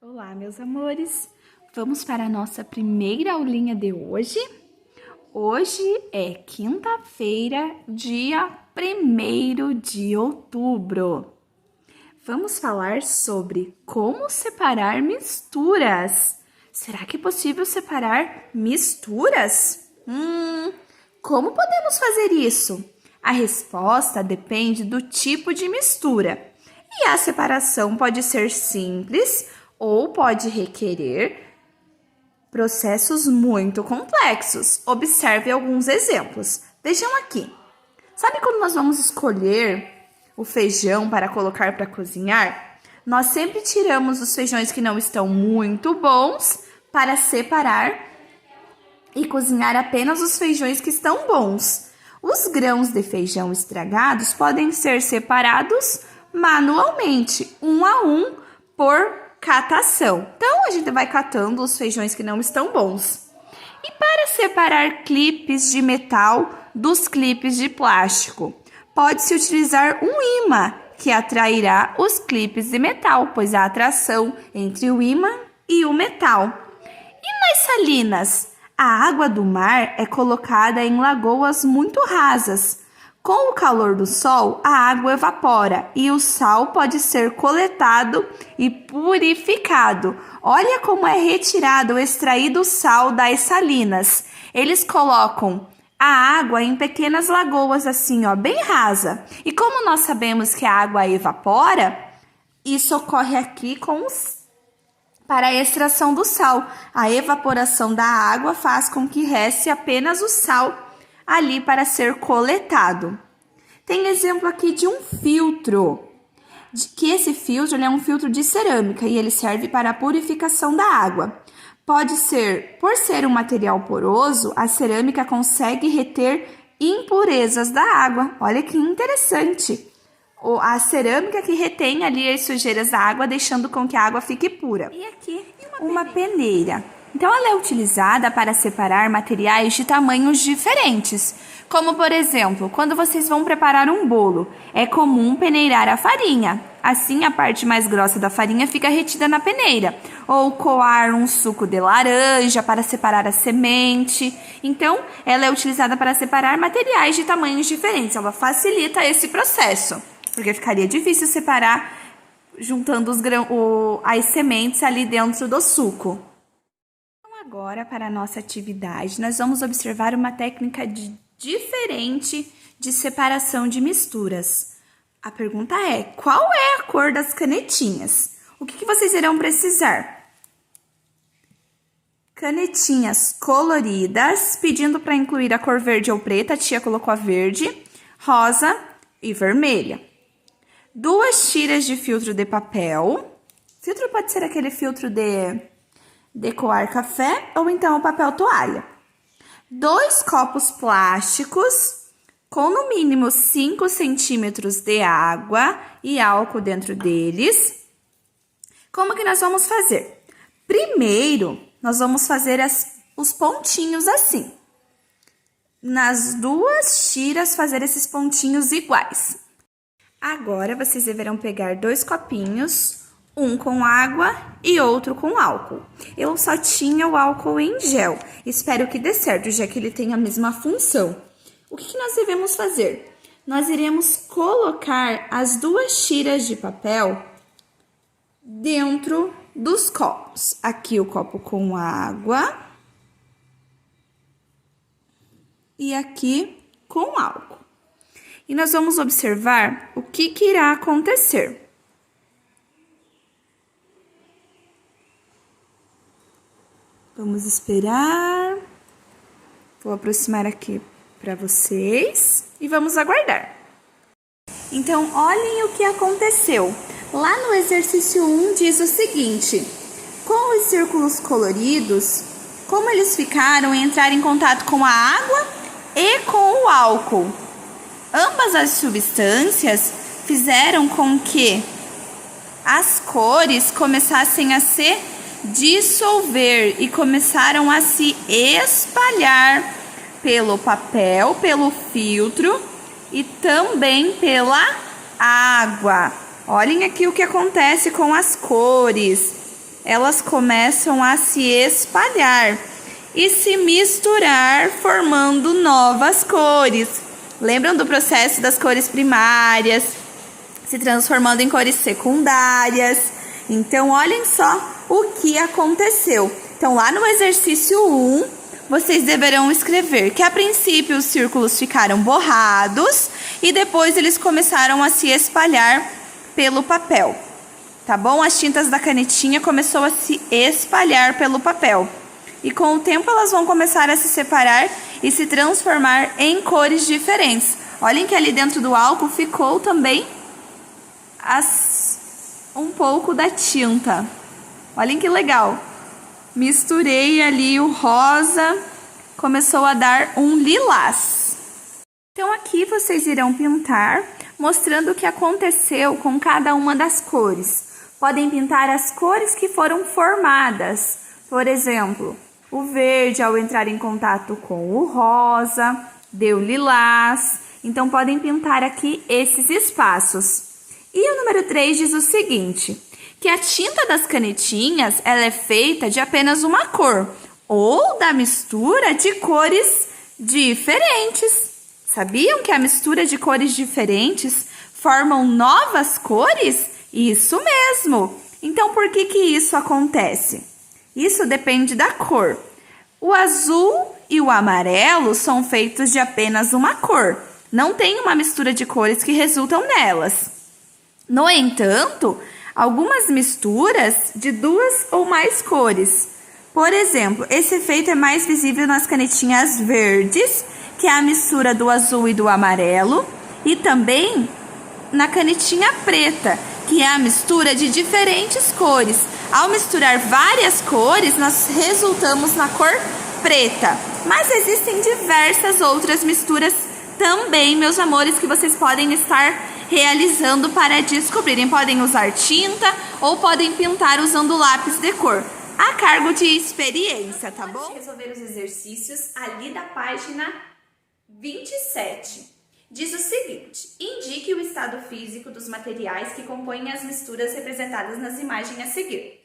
Olá, meus amores! Vamos para a nossa primeira aulinha de hoje. Hoje é quinta-feira, dia 1º de outubro. Vamos falar sobre como separar misturas. Será que é possível separar misturas? Como podemos fazer isso? A resposta depende do tipo de mistura. E a separação pode ser simples ou pode requerer processos muito complexos. Observe alguns exemplos. Vejam aqui. Sabe quando nós vamos escolher o feijão para colocar para cozinhar? Nós sempre tiramos os feijões que não estão muito bons para separar e cozinhar apenas os feijões que estão bons. Os grãos de feijão estragados podem ser separados manualmente, um a um, por catação. Então, a gente vai catando os feijões que não estão bons. E para separar clipes de metal dos clipes de plástico, pode-se utilizar um ímã, que atrairá os clipes de metal, pois há atração entre o ímã e o metal. E nas salinas? A água do mar é colocada em lagoas muito rasas. Com o calor do sol, a água evapora e o sal pode ser coletado e purificado. Olha como é retirado, extraído o sal das salinas. Eles colocam a água em pequenas lagoas assim, bem rasa. E como nós sabemos que a água evapora, isso ocorre aqui para a extração do sal. A evaporação da água faz com que reste apenas o sal ali para ser coletado. Tem exemplo aqui de um filtro, que esse filtro é um filtro de cerâmica e ele serve para a purificação da água. Pode ser, por ser um material poroso, a cerâmica consegue reter impurezas da água. Olha que interessante. A cerâmica que retém ali as sujeiras da água, deixando com que a água fique pura. E aqui, uma peneira. Então, ela é utilizada para separar materiais de tamanhos diferentes. Como, por exemplo, quando vocês vão preparar um bolo, é comum peneirar a farinha. Assim, a parte mais grossa da farinha fica retida na peneira. Ou coar um suco de laranja para separar a semente. Então, ela é utilizada para separar materiais de tamanhos diferentes. Ela facilita esse processo, porque ficaria difícil separar juntando as sementes ali dentro do suco. Agora, para a nossa atividade, nós vamos observar uma técnica diferente de separação de misturas. A pergunta é, qual é a cor das canetinhas? O que vocês irão precisar? Canetinhas coloridas, pedindo para incluir a cor verde ou preta, a tia colocou a verde, rosa e vermelha. 2 tiras de filtro de papel. Filtro pode ser aquele filtro de coar café ou então o papel toalha. 2 copos plásticos com no mínimo 5 centímetros de água e álcool dentro deles. Como que nós vamos fazer? Primeiro, nós vamos fazer os pontinhos assim. Nas 2 tiras, fazer esses pontinhos iguais. Agora, vocês deverão pegar 2 copinhos, um com água e outro com álcool. Eu só tinha o álcool em gel. Espero que dê certo, já que ele tem a mesma função. O que nós devemos fazer? Nós iremos colocar as 2 tiras de papel dentro dos copos. Aqui o copo com água e aqui com álcool. E nós vamos observar o que irá acontecer. Vamos esperar. Vou aproximar aqui para vocês e vamos aguardar. Então, olhem o que aconteceu. Lá no exercício 1 diz o seguinte: com os círculos coloridos, como eles ficaram em entrar em contato com a água e com o álcool. Ambas as substâncias fizeram com que as cores começassem a se dissolver e começaram a se espalhar pelo papel, pelo filtro e também pela água. Olhem aqui o que acontece com as cores. elas começam a se espalhar e se misturar, formando novas cores. Lembram do processo das cores primárias, se transformando em cores secundárias? Então, olhem só o que aconteceu. Então, lá no exercício 1, vocês deverão escrever que, a princípio, os círculos ficaram borrados e depois eles começaram a se espalhar pelo papel. Tá bom? As tintas da canetinha começou a se espalhar pelo papel. E com o tempo elas vão começar a se separar e se transformar em cores diferentes. Olhem que ali dentro do álcool ficou também um pouco da tinta. Olhem que legal. Misturei ali o rosa, começou a dar um lilás. Então aqui vocês irão pintar, mostrando o que aconteceu com cada uma das cores. Podem pintar as cores que foram formadas. Por exemplo, o verde, ao entrar em contato com o rosa, deu lilás. Então, podem pintar aqui esses espaços. E o número 3 diz o seguinte, que a tinta das canetinhas, ela é feita de apenas uma cor, ou da mistura de cores diferentes. Sabiam que a mistura de cores diferentes formam novas cores? Isso mesmo! Então, por que isso acontece? Isso depende da cor. O azul e o amarelo são feitos de apenas uma cor. Não tem uma mistura de cores que resultam nelas. No entanto, algumas misturas de 2 ou mais cores. Por exemplo, esse efeito é mais visível nas canetinhas verdes, que é a mistura do azul e do amarelo, e também na canetinha preta, que é a mistura de diferentes cores. Ao misturar várias cores, nós resultamos na cor preta. Mas existem diversas outras misturas também, meus amores, que vocês podem estar realizando para descobrirem. Podem usar tinta ou podem pintar usando lápis de cor, a cargo de experiência, tá bom? Vamos resolver os exercícios ali da página 27. Diz o seguinte, indique o estado físico dos materiais que compõem as misturas representadas nas imagens a seguir.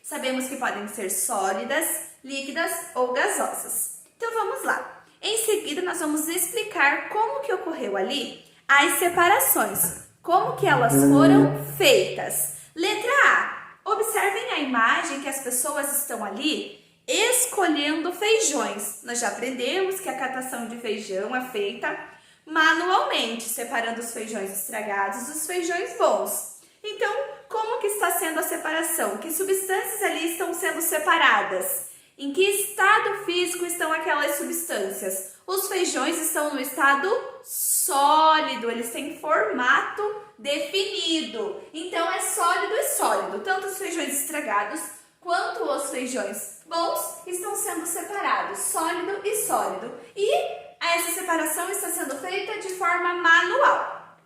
Sabemos que podem ser sólidas, líquidas ou gasosas. Então vamos lá. Em seguida nós vamos explicar como que ocorreu ali as separações, como que elas foram feitas. Letra A. Observem a imagem que as pessoas estão ali escolhendo feijões. Nós já aprendemos que a catação de feijão é feita manualmente, separando os feijões estragados dos feijões bons. Então, como que está sendo a separação? Que substâncias ali estão sendo separadas? Em que estado físico estão aquelas substâncias? Os feijões estão no estado sólido, eles têm formato definido. Então, é sólido e sólido. Tanto os feijões estragados quanto os feijões bons estão sendo separados, sólido e sólido. E essa separação está sendo feita de forma manual.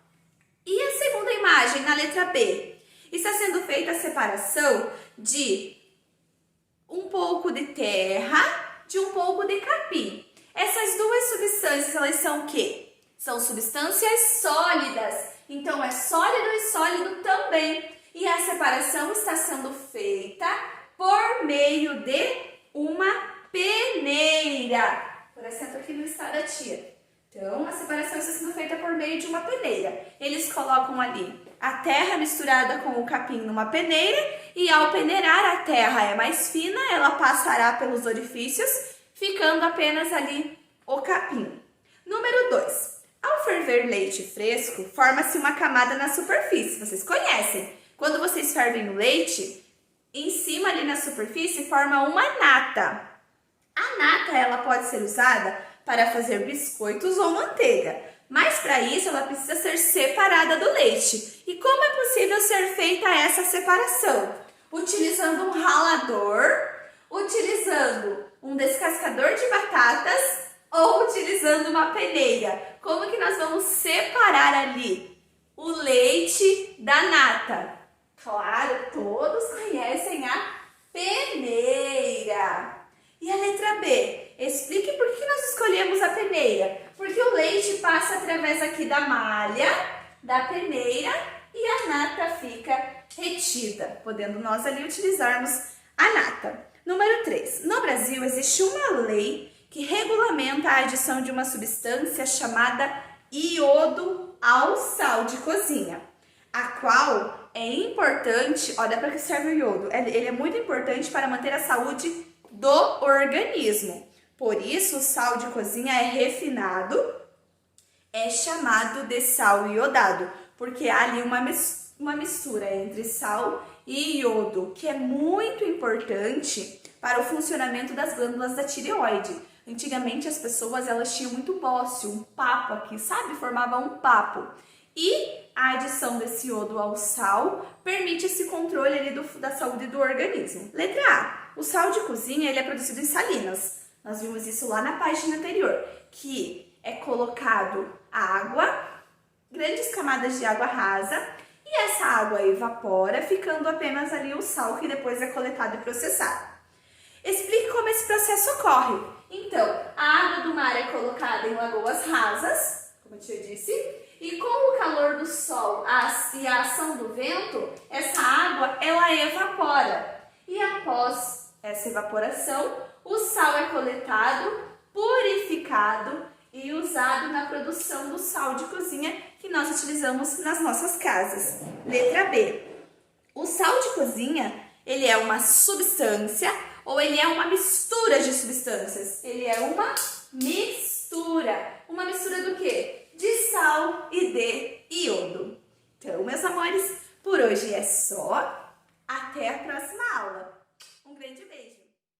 E a segunda imagem, na letra B, está sendo feita a separação de um pouco de terra, de um pouco de capim. Essas duas substâncias, elas são o quê? São substâncias sólidas. Então, é sólido e sólido também. E a separação está sendo feita por meio de uma peneira. Por acento aqui no estado da tia. Então, a separação está sendo feita por meio de uma peneira. Eles colocam ali a terra misturada com o capim numa peneira e ao peneirar a terra é mais fina, ela passará pelos orifícios, ficando apenas ali o capim. Número 2. Ao ferver leite fresco, forma-se uma camada na superfície. Vocês conhecem? Quando vocês fervem o leite, em cima ali na superfície forma uma nata. A nata, ela pode ser usada para fazer biscoitos ou manteiga, mas para isso ela precisa ser separada do leite. E como é possível ser feita essa separação? Utilizando um ralador, utilizando um descascador de batatas ou utilizando uma peneira. Como que nós vamos separar ali o leite da nata? Claro, todos conhecem a peneira. E a letra B? Explique por que nós escolhemos a peneira. Porque o leite passa através aqui da malha, da peneira, e a nata fica retida, podendo nós ali utilizarmos a nata. Número 3. No Brasil existe uma lei que regulamenta a adição de uma substância chamada iodo ao sal de cozinha, a qual é importante, olha para que serve o iodo, ele é muito importante para manter a saúde do organismo. Por isso, o sal de cozinha é refinado, é chamado de sal iodado, porque há ali uma mistura entre sal e iodo, que é muito importante para o funcionamento das glândulas da tireoide. Antigamente as pessoas elas tinham muito bócio, um papo aqui, sabe? Formava um papo. E a adição desse iodo ao sal permite esse controle ali da saúde do organismo. Letra A. O sal de cozinha ele é produzido em salinas. Nós vimos isso lá na página anterior, que é colocado água, grandes camadas de água rasa, e essa água evapora, ficando apenas ali o sal que depois é coletado e processado. Explique como esse processo ocorre. Então, a água do mar é colocada em lagoas rasas, como eu te disse, e com o calor do sol e a ação do vento, essa água ela evapora. E após essa evaporação, o sal é coletado, purificado e usado na produção do sal de cozinha que nós utilizamos nas nossas casas. Letra B. O sal de cozinha, ele é uma substância ou ele é uma mistura de substâncias? Ele é uma mistura. Uma mistura do quê? De sal e de iodo. Então, meus amores, por hoje é só. Até a próxima aula. Um grande beijo.